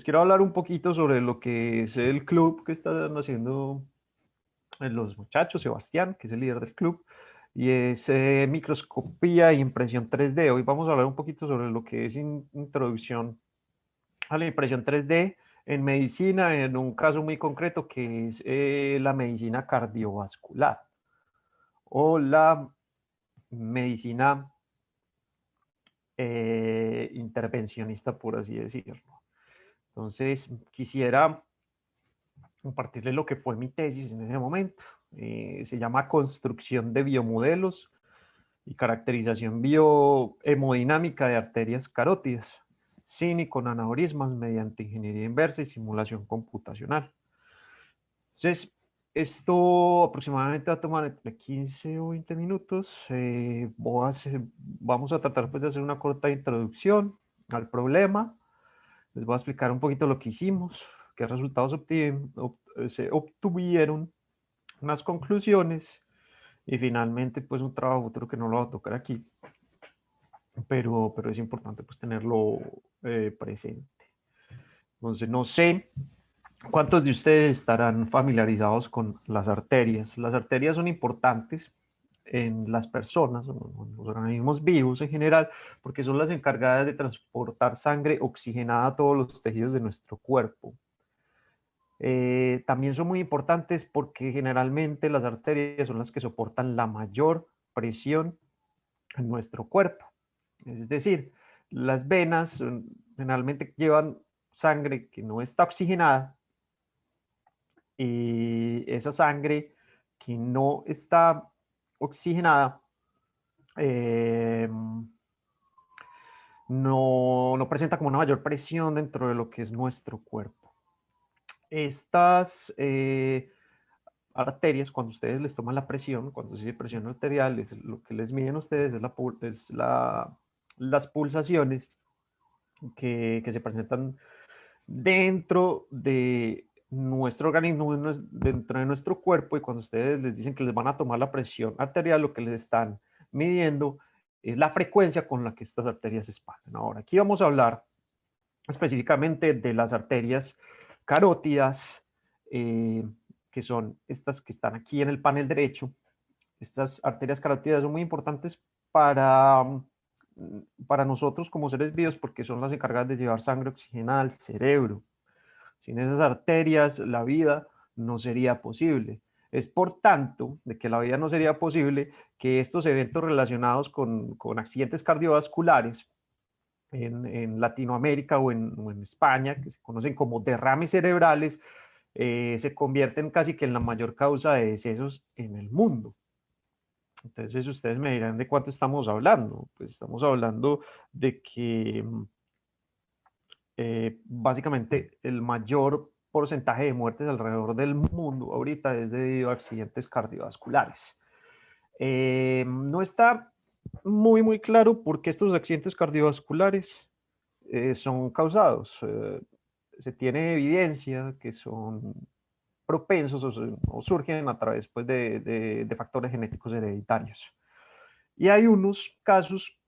Les quiero hablar un poquito sobre lo que es el club que están haciendo los muchachos, Sebastián, que es el líder del club, y es microscopía y impresión 3D. Hoy vamos a hablar un poquito sobre lo que es introducción a la impresión 3D en medicina, en un caso muy concreto que es la medicina cardiovascular o la medicina intervencionista, por así decirlo. Entonces, quisiera compartirles lo que fue mi tesis en ese momento. Se llama Construcción de biomodelos y caracterización biohemodinámica de arterias carótidas, sin y con aneurismas mediante ingeniería inversa y simulación computacional. Entonces, esto aproximadamente va a tomar entre 15 o 20 minutos. Vamos a tratar pues, de hacer una corta introducción al problema. Les voy a explicar un poquito lo que hicimos, qué resultados se obtuvieron, unas conclusiones y finalmente pues un trabajo futuro que no lo voy a tocar aquí, pero es importante pues tenerlo presente. Entonces no sé cuántos de ustedes estarán familiarizados con las arterias. Las arterias son importantes en las personas, en los organismos vivos en general, porque son las encargadas de transportar sangre oxigenada a todos los tejidos de nuestro cuerpo. También son muy importantes porque generalmente las arterias son las que soportan la mayor presión en nuestro cuerpo. Es decir, las venas generalmente llevan sangre que no está oxigenada y esa sangre que no está oxigenada no presenta como una mayor presión dentro de lo que es nuestro cuerpo. Estas arterias, cuando ustedes les toman la presión, cuando se dice presión arterial, lo que les miden a ustedes es las pulsaciones que se presentan dentro de nuestro organismo, dentro de nuestro cuerpo, y cuando ustedes les dicen que les van a tomar la presión arterial, lo que les están midiendo es la frecuencia con la que estas arterias se expanden. Ahora, aquí vamos a hablar específicamente de las arterias carótidas, que son estas que están aquí en el panel derecho. Estas arterias carótidas son muy importantes para, para nosotros como seres vivos porque son las encargadas de llevar sangre oxigenada al cerebro. Sin esas arterias, la vida no sería posible. Es por tanto de que la vida no sería posible que estos eventos relacionados con accidentes cardiovasculares en Latinoamérica o en España, que se conocen como derrames cerebrales, se convierten casi que en la mayor causa de decesos en el mundo. Entonces ustedes me dirán de cuánto estamos hablando. Pues estamos hablando de que básicamente el mayor porcentaje de muertes alrededor del mundo ahorita es debido a accidentes cardiovasculares. No está muy claro por qué estos accidentes cardiovasculares son causados. Se tiene evidencia que son propensos o surgen a través pues, de factores genéticos hereditarios. Y hay unos casos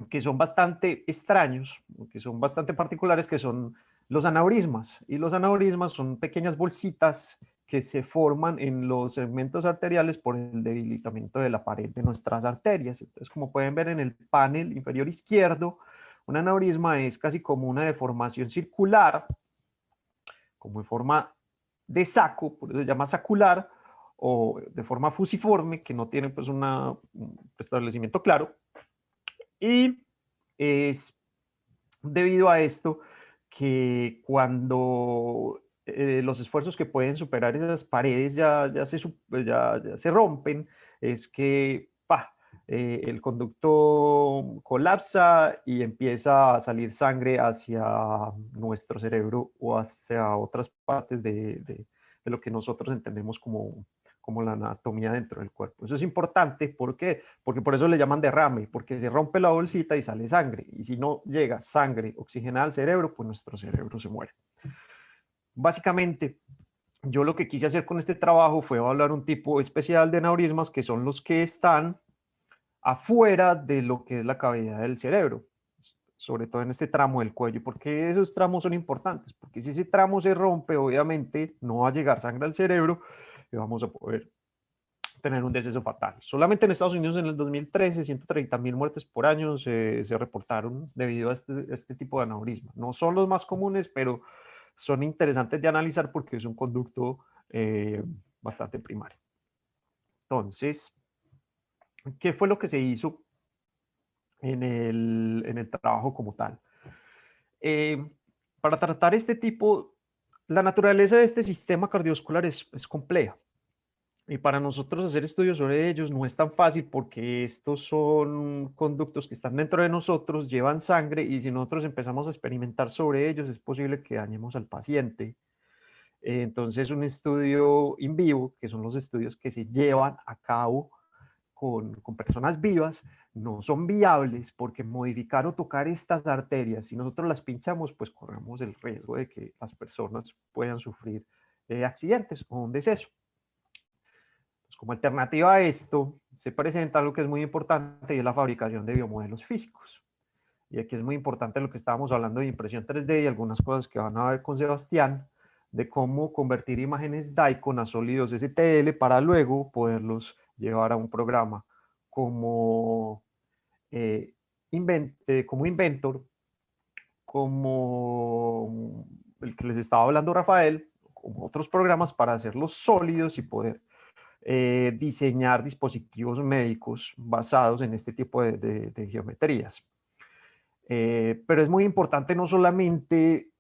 que son bastante extraños, que son bastante particulares, que son los aneurismas. Y los aneurismas son pequeñas bolsitas que se forman en los segmentos arteriales por el debilitamiento de la pared de nuestras arterias. Entonces, como pueden ver en el panel inferior izquierdo, un aneurisma es casi como una deformación circular, como en forma de saco, por eso se llama sacular, o de forma fusiforme, que no tiene pues un establecimiento claro. Y es debido a esto que cuando los esfuerzos que pueden superar esas paredes ya se rompen, es que el conducto colapsa y empieza a salir sangre hacia nuestro cerebro o hacia otras partes de lo que nosotros entendemos como la anatomía dentro del cuerpo. Eso es importante, ¿por qué? Porque por eso le llaman derrame, porque se rompe la bolsita y sale sangre, y si no llega sangre oxigenada al cerebro, pues nuestro cerebro se muere. Básicamente, yo lo que quise hacer con este trabajo fue hablar un tipo especial de aneurismas, que son los que están afuera de lo que es la cavidad del cerebro. sobre todo en este tramo del cuello. ¿Por qué esos tramos son importantes? Porque si ese tramo se rompe, obviamente no va a llegar sangre al cerebro y vamos a poder tener un deceso fatal. Solamente en Estados Unidos en el 2013, 130.000 muertes por año se reportaron debido a este tipo de aneurisma. No son los más comunes, pero son interesantes de analizar porque es un conducto bastante primario. Entonces, ¿qué fue lo que se hizo en el trabajo como tal? Para tratar este tipo, la naturaleza de este sistema cardiovascular es compleja. Y para nosotros hacer estudios sobre ellos no es tan fácil porque estos son conductos que están dentro de nosotros, llevan sangre y si nosotros empezamos a experimentar sobre ellos es posible que dañemos al paciente. Entonces un estudio in vivo, que son los estudios que se llevan a cabo con personas vivas, no son viables porque modificar o tocar estas arterias, si nosotros las pinchamos, pues corremos el riesgo de que las personas puedan sufrir accidentes o un deceso. Como alternativa a esto, se presenta algo que es muy importante y es la fabricación de biomodelos físicos. Y aquí es muy importante lo que estábamos hablando de impresión 3D y algunas cosas que van a ver con Sebastián, de cómo convertir imágenes DICOM a sólidos STL para luego poderlos llevar a un programa como, como Inventor, como el que les estaba hablando Rafael, como otros programas para hacerlos sólidos y poder diseñar dispositivos médicos basados en este tipo de geometrías. Pero es muy importante no solamente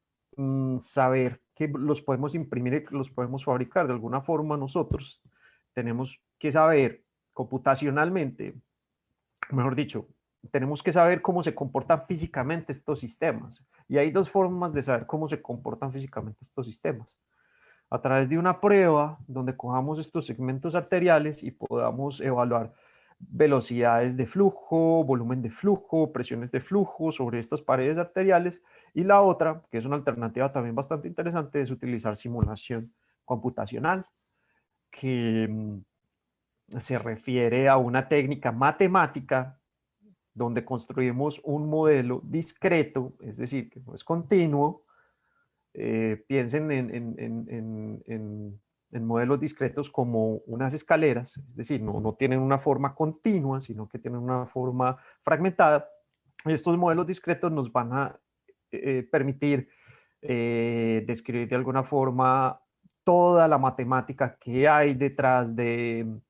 saber que los podemos imprimir y que los podemos fabricar de alguna forma nosotros, tenemos que saber computacionalmente, mejor dicho, tenemos que saber cómo se comportan físicamente estos sistemas. Y hay dos formas de saber cómo se comportan físicamente estos sistemas a través de una prueba donde cojamos estos segmentos arteriales y podamos evaluar velocidades de flujo, volumen de flujo, presiones de flujo sobre estas paredes arteriales. Y la otra, que es una alternativa también bastante interesante, es utilizar simulación computacional, que se refiere a una técnica matemática donde construimos un modelo discreto, es decir, que no es continuo. Piensen en modelos discretos como unas escaleras, es decir, no tienen una forma continua, sino que tienen una forma fragmentada. Estos modelos discretos nos van a permitir describir de alguna forma toda la matemática que hay detrás de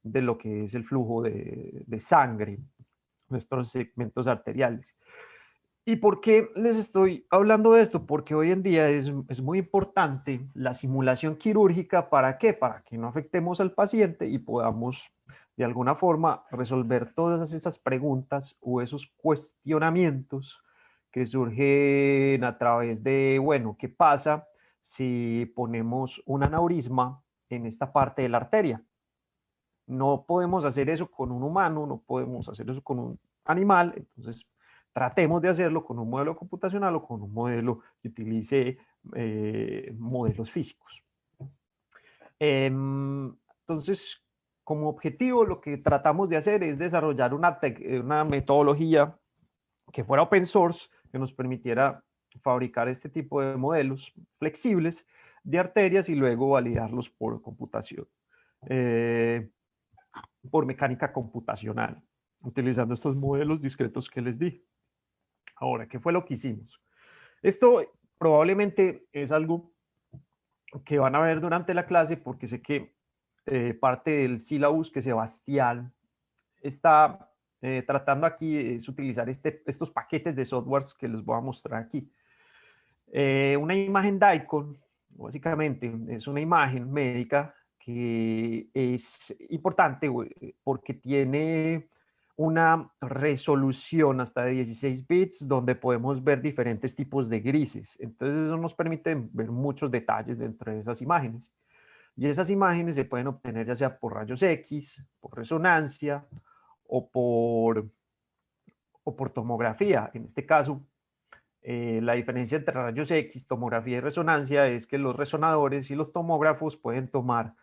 lo que es el flujo de sangre, nuestros segmentos arteriales. ¿Y por qué les estoy hablando de esto? Porque hoy en día es muy importante la simulación quirúrgica. ¿Para qué? Para que no afectemos al paciente y podamos de alguna forma resolver todas esas preguntas o esos cuestionamientos que surgen a través de, bueno, ¿qué pasa si ponemos un aneurisma en esta parte de la arteria? No podemos hacer eso con un humano, no podemos hacer eso con un animal, entonces tratemos de hacerlo con un modelo computacional o con un modelo que utilice modelos físicos. Entonces, como objetivo, lo que tratamos de hacer es desarrollar una metodología que fuera open source, que nos permitiera fabricar este tipo de modelos flexibles de arterias y luego validarlos por computación. Por mecánica computacional, utilizando estos modelos discretos que les di. Ahora, ¿qué fue lo que hicimos? Esto probablemente es algo que van a ver durante la clase porque sé que parte del syllabus que Sebastián está tratando aquí es utilizar estos paquetes de softwares que les voy a mostrar aquí. Una imagen DICOM, básicamente, es una imagen médica que es importante porque tiene una resolución hasta de 16 bits donde podemos ver diferentes tipos de grises. Entonces eso nos permite ver muchos detalles dentro de esas imágenes. Y esas imágenes se pueden obtener ya sea por rayos X, por resonancia o por tomografía. En este caso, la diferencia entre rayos X, tomografía y resonancia es que los resonadores y los tomógrafos pueden tomar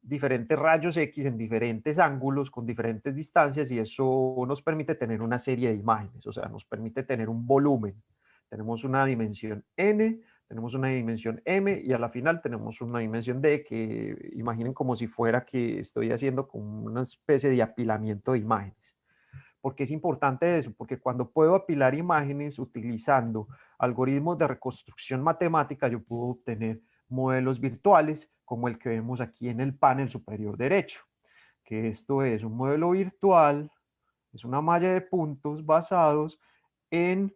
diferentes rayos X en diferentes ángulos, con diferentes distancias, y eso nos permite tener una serie de imágenes, o sea, nos permite tener un volumen. Tenemos una dimensión N, tenemos una dimensión M, y a la final tenemos una dimensión D, que imaginen como si fuera que estoy haciendo como una especie de apilamiento de imágenes. ¿Por qué es importante eso? Porque cuando puedo apilar imágenes utilizando algoritmos de reconstrucción matemática, yo puedo obtener modelos virtuales como el que vemos aquí en el panel superior derecho, que esto es un modelo virtual, es una malla de puntos basados en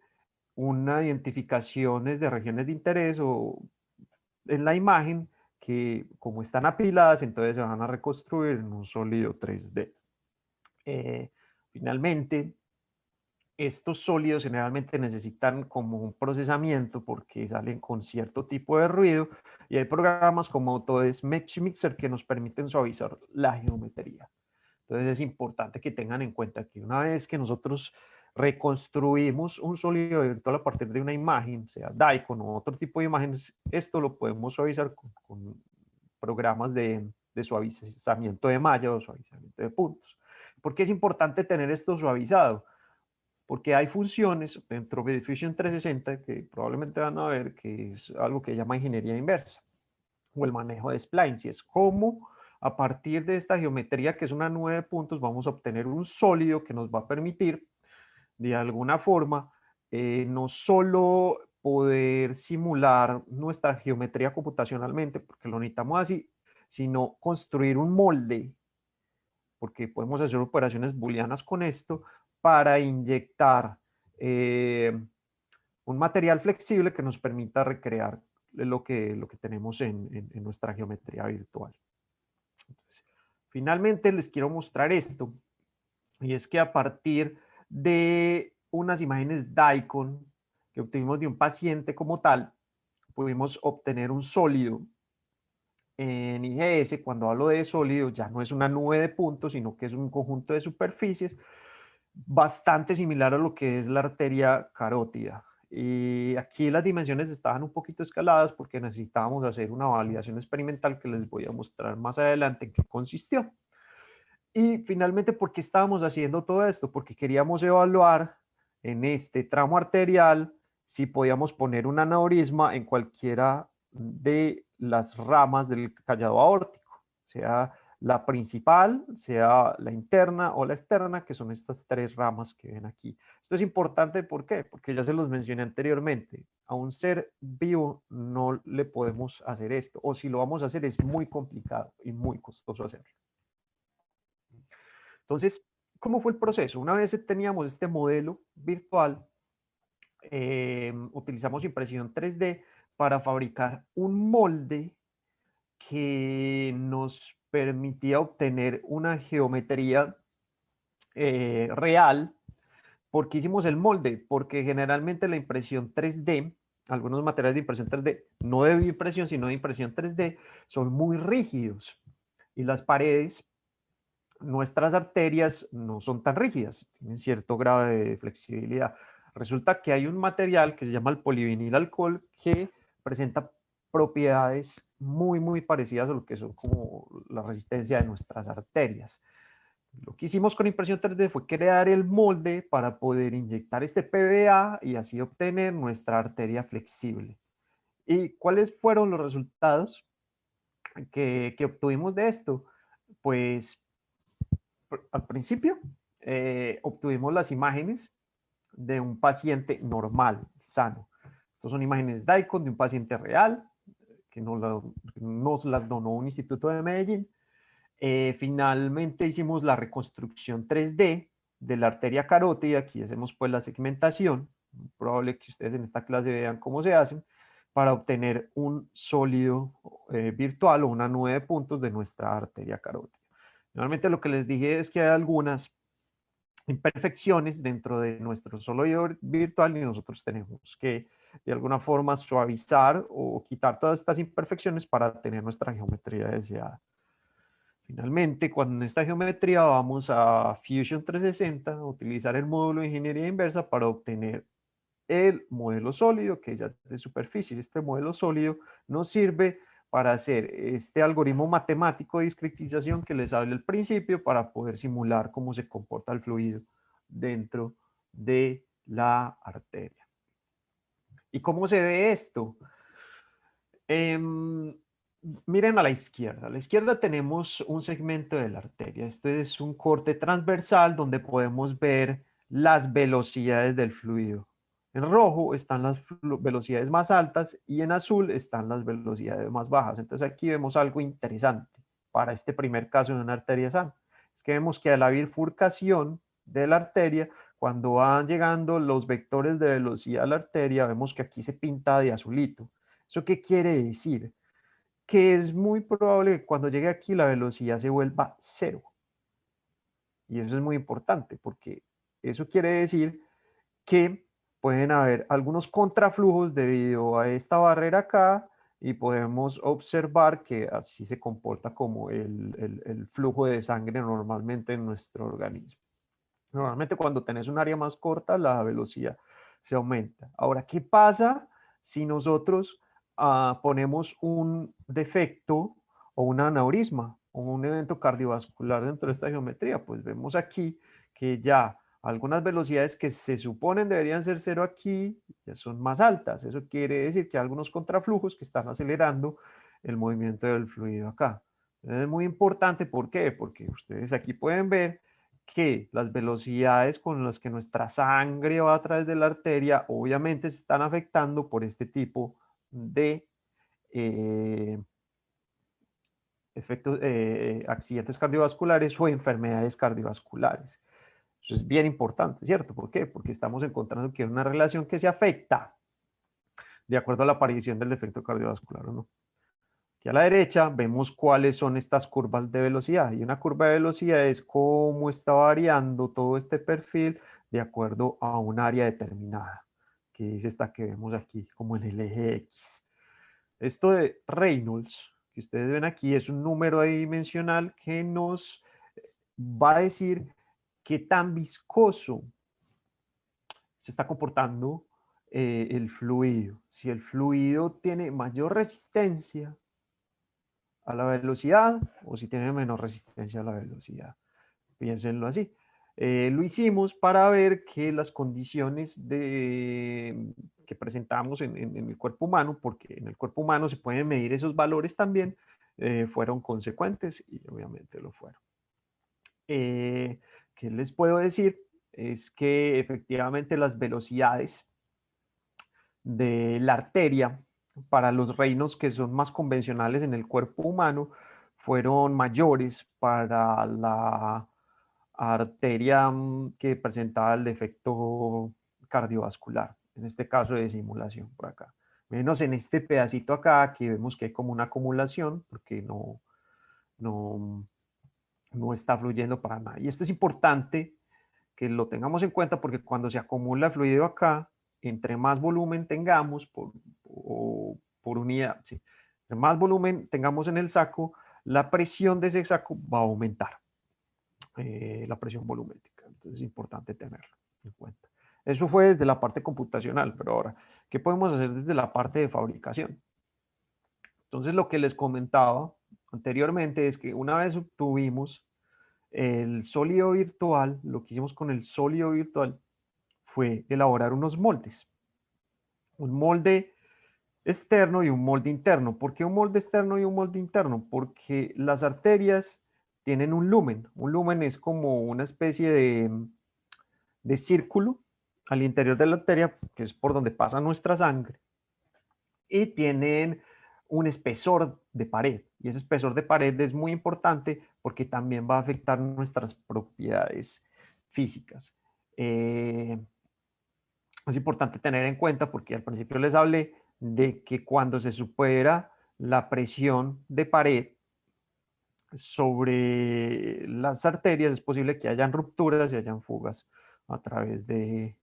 una identificaciones de regiones de interés o en la imagen que, como están apiladas, entonces se van a reconstruir en un sólido 3D. Finalmente, estos sólidos generalmente necesitan como un procesamiento porque salen con cierto tipo de ruido, y hay programas como Autodesk Mesh Mixer que nos permiten suavizar la geometría. Entonces es importante que tengan en cuenta que una vez que nosotros reconstruimos un sólido virtual a partir de una imagen, sea Daikon o otro tipo de imágenes, esto lo podemos suavizar con programas de suavizamiento de malla o suavizamiento de puntos. ¿Por qué es importante tener esto suavizado? Porque hay funciones dentro de Fusion 360 que probablemente van a ver, que es algo que se llama ingeniería inversa o el manejo de splines, y es cómo a partir de esta geometría, que es una nube de puntos, vamos a obtener un sólido que nos va a permitir de alguna forma no solo poder simular nuestra geometría computacionalmente, porque lo necesitamos así, sino construir un molde, porque podemos hacer operaciones booleanas con esto para inyectar un material flexible que nos permita recrear lo que tenemos en nuestra geometría virtual. Entonces, finalmente les quiero mostrar esto, y es que a partir de unas imágenes Daikon que obtuvimos de un paciente como tal, pudimos obtener un sólido en IGS. Cuando hablo de sólido, ya no es una nube de puntos, sino que es un conjunto de superficies bastante similar a lo que es la arteria carótida. Y aquí las dimensiones estaban un poquito escaladas porque necesitábamos hacer una validación experimental que les voy a mostrar más adelante en qué consistió. Y finalmente, ¿por qué estábamos haciendo todo esto? Porque queríamos evaluar en este tramo arterial si podíamos poner un aneurisma en cualquiera de las ramas del callado aórtico, sea la principal, sea la interna o la externa, que son estas tres ramas que ven aquí. Esto es importante, ¿por qué? Porque ya se los mencioné anteriormente. A un ser vivo no le podemos hacer esto, o si lo vamos a hacer es muy complicado y muy costoso hacerlo. Entonces, ¿cómo fue el proceso? Una vez teníamos este modelo virtual, utilizamos impresión 3D para fabricar un molde que nos permitía obtener una geometría real. ¿Por qué hicimos el molde? Porque generalmente la impresión 3D, algunos materiales de impresión 3D, no de bioimpresión, sino de impresión 3D, son muy rígidos, y las paredes, nuestras arterias, no son tan rígidas, tienen cierto grado de flexibilidad. Resulta que hay un material que se llama el polivinil alcohol que presenta propiedades muy, muy parecidas a lo que son como la resistencia de nuestras arterias. Lo que hicimos con impresión 3D fue crear el molde para poder inyectar este PVA y así obtener nuestra arteria flexible. ¿Y cuáles fueron los resultados que obtuvimos de esto? Pues al principio obtuvimos las imágenes de un paciente normal, sano. Estas son imágenes Daikon de un paciente real que nos las donó un instituto de Medellín. Finalmente hicimos la reconstrucción 3D de la arteria carótida. Aquí hacemos pues la segmentación. Es probable que ustedes en esta clase vean cómo se hacen para obtener un sólido virtual o una nube de puntos de nuestra arteria carótida. Normalmente lo que les dije es que hay algunas imperfecciones dentro de nuestro sólido virtual y nosotros tenemos que de alguna forma suavizar o quitar todas estas imperfecciones para tener nuestra geometría deseada. Finalmente, cuando en esta geometría vamos a Fusion 360, a utilizar el módulo de ingeniería inversa para obtener el modelo sólido, que ya es de superficies. Este modelo sólido nos sirve para hacer este algoritmo matemático de discretización que les hablé al principio para poder simular cómo se comporta el fluido dentro de la arteria. ¿Y cómo se ve esto? Miren a la izquierda. A la izquierda tenemos un segmento de la arteria. Este es un corte transversal donde podemos ver las velocidades del fluido. En rojo están las velocidades más altas y en azul están las velocidades más bajas. Entonces aquí vemos algo interesante para este primer caso en una arteria sana. Es que vemos que a la bifurcación de la arteria, cuando van llegando los vectores de velocidad a la arteria, vemos que aquí se pinta de azulito. ¿Eso qué quiere decir? Que es muy probable que cuando llegue aquí la velocidad se vuelva cero. Y eso es muy importante porque eso quiere decir que pueden haber algunos contraflujos debido a esta barrera acá y podemos observar que así se comporta como el flujo de sangre normalmente en nuestro organismo. Normalmente cuando tenés un área más corta la velocidad se aumenta. Ahora, ¿qué pasa si nosotros ponemos un defecto o un aneurisma o un evento cardiovascular dentro de esta geometría? Pues vemos aquí que ya algunas velocidades que se suponen deberían ser cero aquí ya son más altas. Eso quiere decir que hay algunos contraflujos que están acelerando el movimiento del fluido acá. Es muy importante, ¿por qué? Porque ustedes aquí pueden ver que las velocidades con las que nuestra sangre va a través de la arteria obviamente se están afectando por este tipo de eh, efectos, accidentes cardiovasculares o enfermedades cardiovasculares. Eso es bien importante, ¿cierto? ¿Por qué? Porque estamos encontrando que hay una relación que se afecta de acuerdo a la aparición del defecto cardiovascular o no. Aquí a la derecha vemos cuáles son estas curvas de velocidad. Y una curva de velocidad es cómo está variando todo este perfil de acuerdo a un área determinada, que es esta que vemos aquí, como en el eje X. Esto de Reynolds, que ustedes ven aquí, es un número adimensional que nos va a decir qué tan viscoso se está comportando el fluido. Si el fluido tiene mayor resistencia a la velocidad o si tiene menos resistencia a la velocidad. Piénsenlo así. Lo hicimos para ver que las condiciones que presentamos en el cuerpo humano, porque en el cuerpo humano se pueden medir esos valores también, fueron consecuentes y obviamente lo fueron. ¿Qué les puedo decir? Es que efectivamente las velocidades de la arteria para los reinos que son más convencionales en el cuerpo humano fueron mayores para la arteria que presentaba el defecto cardiovascular, en este caso de simulación por acá. Menos en este pedacito acá que vemos que hay como una acumulación porque no, no está fluyendo para nada. Y esto es importante que lo tengamos en cuenta porque cuando se acumula fluido acá, entre más volumen tengamos por unidad, ¿sí? Entre más volumen tengamos en el saco, la presión de ese saco va a aumentar, la presión volumétrica. Entonces es importante tenerlo en cuenta. Eso fue desde la parte computacional, pero ahora, ¿qué podemos hacer desde la parte de fabricación? Entonces lo que les comentaba anteriormente es que una vez obtuvimos el sólido virtual, lo que hicimos con el sólido virtual fue elaborar unos moldes. Un molde externo y un molde interno. ¿Por qué un molde externo y un molde interno? Porque las arterias tienen un lumen. Un lumen es como una especie de círculo al interior de la arteria, que es por donde pasa nuestra sangre, y tienen un espesor de pared. Y ese espesor de pared es muy importante porque también va a afectar nuestras propiedades físicas. Es importante tener en cuenta porque al principio les hablé de que cuando se supera la presión de pared sobre las arterias es posible que hayan rupturas y hayan fugas a través de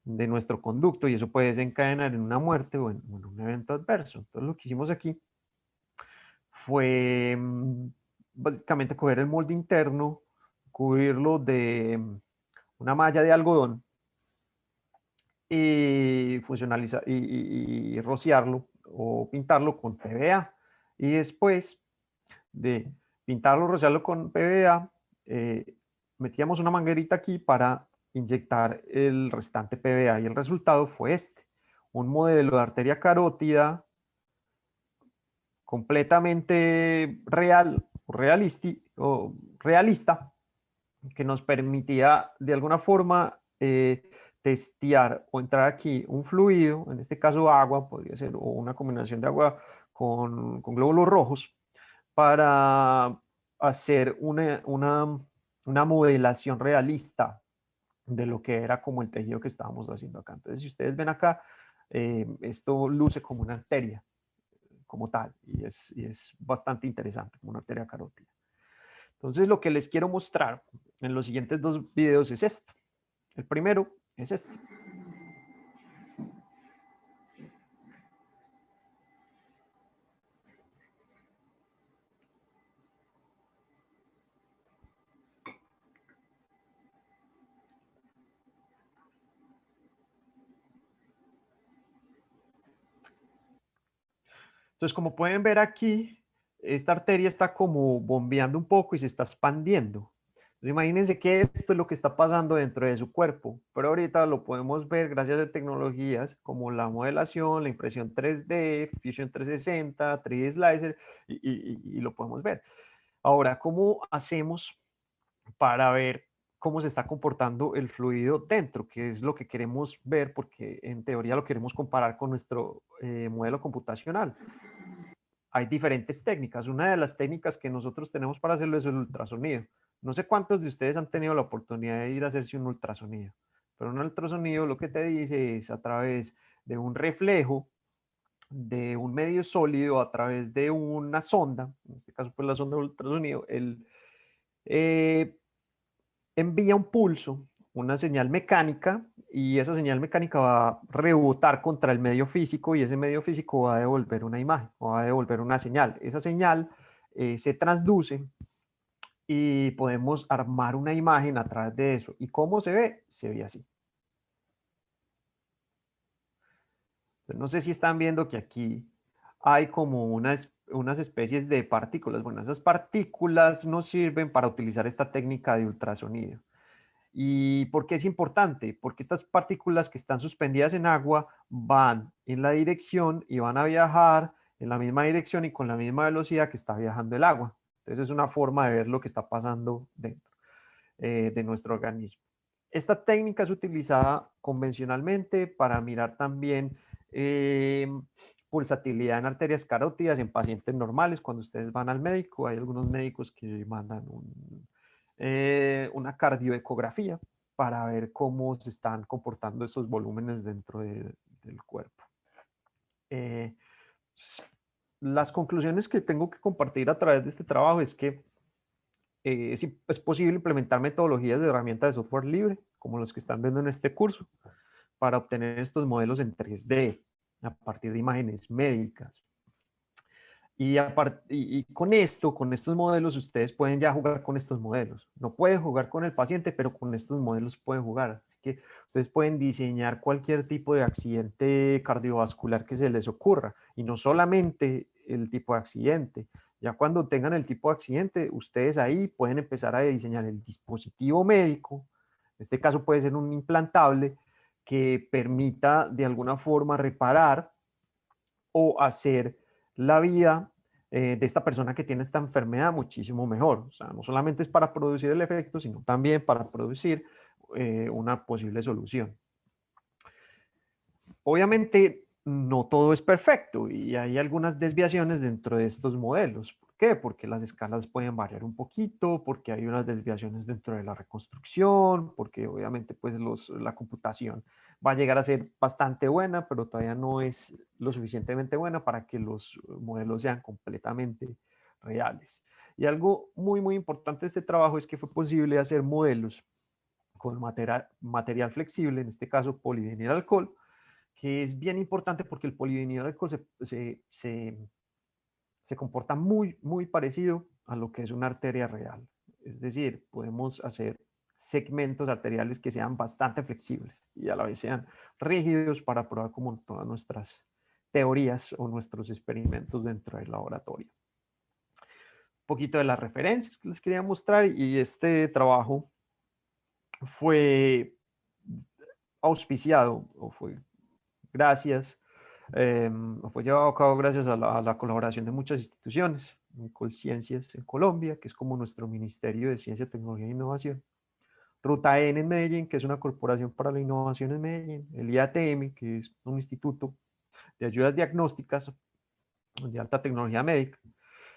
nuestro conducto y eso puede desencadenar en una muerte o en un evento adverso. Entonces lo que hicimos aquí fue básicamente coger el molde interno, cubrirlo de una malla de algodón y funcionalizar y rociarlo o pintarlo con PVA y después de pintarlo, rociarlo con PVA, metíamos una manguerita aquí para inyectar el restante PVA y el resultado fue este, un modelo de arteria carótida completamente real, o realista, que nos permitía de alguna forma testear o entrar aquí un fluido, en este caso agua, podría ser, o una combinación de agua con glóbulos rojos, para hacer una modelación realista de lo que era como el tejido que estábamos haciendo acá. Entonces, si ustedes ven acá, esto luce como una arteria, como tal, y es bastante interesante, como una arteria carótida. Entonces, lo que les quiero mostrar en los siguientes dos videos es esto. El primero es este. Entonces, como pueden ver aquí, esta arteria está como bombeando un poco y se está expandiendo. Entonces, imagínense que esto es lo que está pasando dentro de su cuerpo, pero ahorita lo podemos ver gracias a tecnologías como la modelación, la impresión 3D, Fusion 360, 3D Slicer, y lo podemos ver. Ahora, ¿cómo hacemos para ver cómo se está comportando el fluido dentro, que es lo que queremos ver, porque en teoría lo queremos comparar con nuestro modelo computacional? Hay diferentes técnicas. Una de las técnicas que nosotros tenemos para hacerlo es el ultrasonido. No sé cuántos de ustedes han tenido la oportunidad de ir a hacerse un ultrasonido, pero un ultrasonido lo que te dice es a través de un reflejo de un medio sólido, a través de una sonda, en este caso pues la sonda de ultrasonido, eh, envía un pulso, una señal mecánica, y esa señal mecánica va a rebotar contra el medio físico y ese medio físico va a devolver una imagen o va a devolver una señal. Esa señal se transduce y podemos armar una imagen a través de eso. ¿Y cómo se ve? Se ve así. No sé si están viendo que aquí hay como unas especies de partículas. Bueno, esas partículas nos sirven para utilizar esta técnica de ultrasonido. ¿Y por qué es importante? Porque estas partículas que están suspendidas en agua van en la dirección y van a viajar en la misma dirección y con la misma velocidad que está viajando el agua. Entonces es una forma de ver lo que está pasando dentro de nuestro organismo. Esta técnica es utilizada convencionalmente para mirar también eh, pulsatilidad en arterias carótidas en pacientes normales. Cuando ustedes van al médico, hay algunos médicos que mandan una cardioecografía para ver cómo se están comportando esos volúmenes dentro del cuerpo. Eh, las conclusiones que tengo que compartir a través de este trabajo es que es posible implementar metodologías de herramientas de software libre, como los que están viendo en este curso, para obtener estos modelos en 3D a partir de imágenes médicas. Y con esto, con estos modelos, ustedes pueden ya jugar con estos modelos. No pueden jugar con el paciente, pero con estos modelos pueden jugar. Así que ustedes pueden diseñar cualquier tipo de accidente cardiovascular que se les ocurra. Y no solamente el tipo de accidente. Ya cuando tengan el tipo de accidente, ustedes ahí pueden empezar a diseñar el dispositivo médico. En este caso puede ser un implantable que permita de alguna forma reparar o hacer la vida de esta persona que tiene esta enfermedad muchísimo mejor. O sea, no solamente es para producir el efecto, sino también para producir una posible solución. Obviamente, no todo es perfecto y hay algunas desviaciones dentro de estos modelos. ¿Por qué? Porque las escalas pueden variar un poquito, porque hay unas desviaciones dentro de la reconstrucción, porque obviamente pues la computación va a llegar a ser bastante buena, pero todavía no es lo suficientemente buena para que los modelos sean completamente reales. Y algo muy, muy importante de este trabajo es que fue posible hacer modelos con material flexible, en este caso polivinil alcohol, que es bien importante porque el polivinilo alcohol se comporta muy, muy parecido a lo que es una arteria real. Es decir, podemos hacer segmentos arteriales que sean bastante flexibles y a la vez sean rígidos para probar como todas nuestras teorías o nuestros experimentos dentro del laboratorio. Un poquito de las referencias que les quería mostrar, y este trabajo fue auspiciado o fue gracias, fue llevado a cabo gracias a la colaboración de muchas instituciones, Colciencias en Colombia, que es como nuestro Ministerio de Ciencia, Tecnología e Innovación, Ruta N en Medellín, que es una corporación para la innovación en Medellín, el IATM, que es un instituto de ayudas diagnósticas de alta tecnología médica,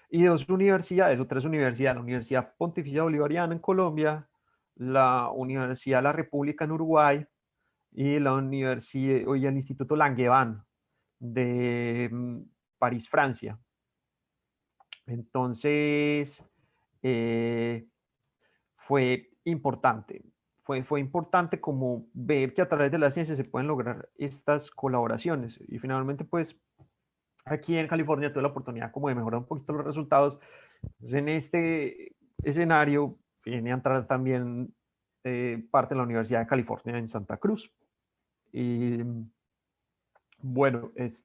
y dos universidades o tres universidades: la Universidad Pontificia Bolivariana en Colombia, la Universidad de la República en Uruguay y la universidad, y el Instituto Langevin de París, Francia. Entonces, eh, fue importante. Fue importante como ver que a través de la ciencia se pueden lograr estas colaboraciones. Y finalmente, pues, aquí en California tuve la oportunidad como de mejorar un poquito los resultados. Pues en este escenario viene a entrar también parte de la Universidad de California en Santa Cruz. Y bueno, esto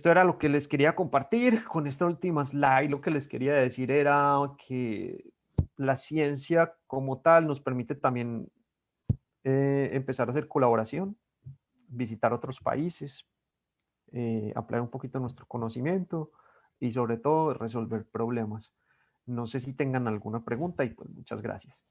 era lo que les quería compartir. Con esta última slide, lo que les quería decir era que la ciencia como tal nos permite también empezar a hacer colaboración, visitar otros países, ampliar un poquito nuestro conocimiento y sobre todo resolver problemas. No sé si tengan alguna pregunta y pues muchas gracias.